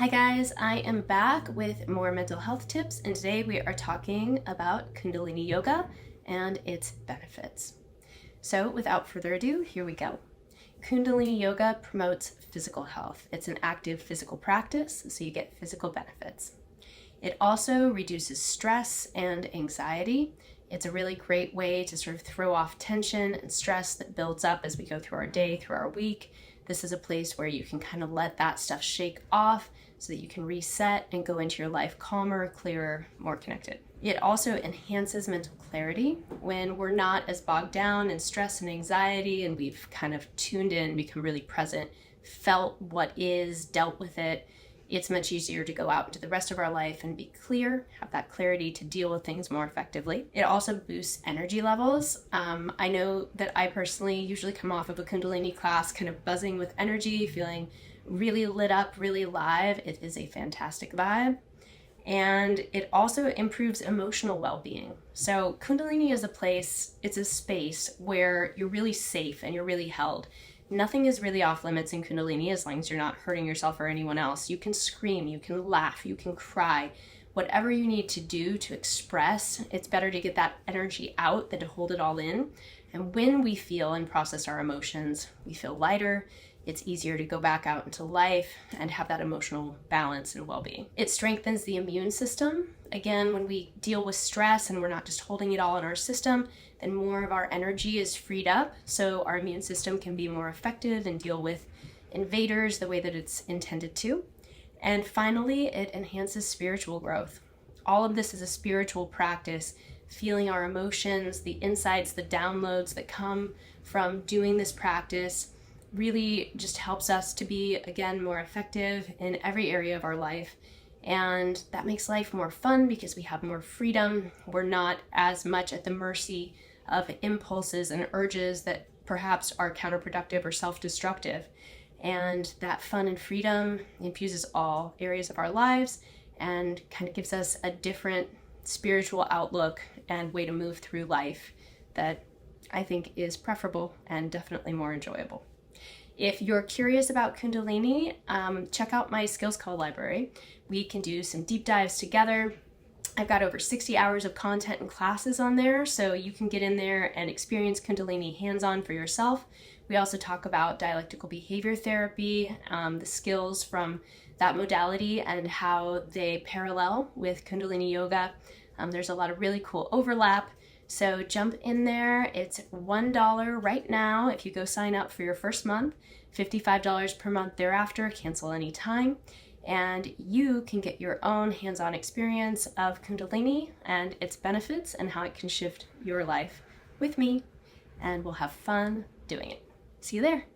Hi guys, I am back with more mental health tips, and today we are talking about Kundalini Yoga and its benefits. So without further ado, here we go. Kundalini Yoga promotes physical health. It's an active physical practice, so you get physical benefits. It also reduces stress and anxiety. It's a really great way to sort of throw off tension and stress that builds up as we go through our day, through our week. This is a place where you can kind of let that stuff shake off so that you can reset and go into your life calmer, clearer, more connected. It also enhances mental clarity when we're not as bogged down in stress and anxiety, and we've kind of tuned in, become really present, felt what is, dealt with it. It's much easier to go out into the rest of our life and be clear, have that clarity to deal with things more effectively. It also boosts energy levels. I know that I personally usually come off of a Kundalini class kind of buzzing with energy, feeling really lit up, really alive. It is a fantastic vibe. And it also improves emotional well-being. So Kundalini is a place, it's a space where you're really safe and you're really held. Nothing is really off limits in Kundalini as long as you're not hurting yourself or anyone else. You can scream, you can laugh, you can cry. Whatever you need to do to express, it's better to get that energy out than to hold it all in. And when we feel and process our emotions, we feel lighter. It's easier to go back out into life and have that emotional balance and well-being. It strengthens the immune system. Again, when we deal with stress and we're not just holding it all in our system, then more of our energy is freed up, so our immune system can be more effective and deal with invaders the way that it's intended to. And finally, it enhances spiritual growth. All of this is a spiritual practice, feeling our emotions, the insights, the downloads that come from doing this practice really just helps us to be, again, more effective in every area of our life. And that makes life more fun because we have more freedom. We're not as much at the mercy of impulses and urges that perhaps are counterproductive or self-destructive. And that fun and freedom infuses all areas of our lives and kind of gives us a different spiritual outlook and way to move through life that I think is preferable and definitely more enjoyable. If you're curious about Kundalini, check out my Skills Call library. We can do some deep dives together. I've got over 60 hours of content and classes on there, so you can get in there and experience Kundalini hands-on for yourself. We also talk about dialectical behavior therapy, the skills from that modality and how they parallel with Kundalini Yoga. There's a lot of really cool overlap. So jump in there. It's $1 right now if you go sign up for your first month, $55 per month thereafter, cancel anytime. And you can get your own hands-on experience of Kundalini and its benefits and how it can shift your life with me. And we'll have fun doing it. See you there.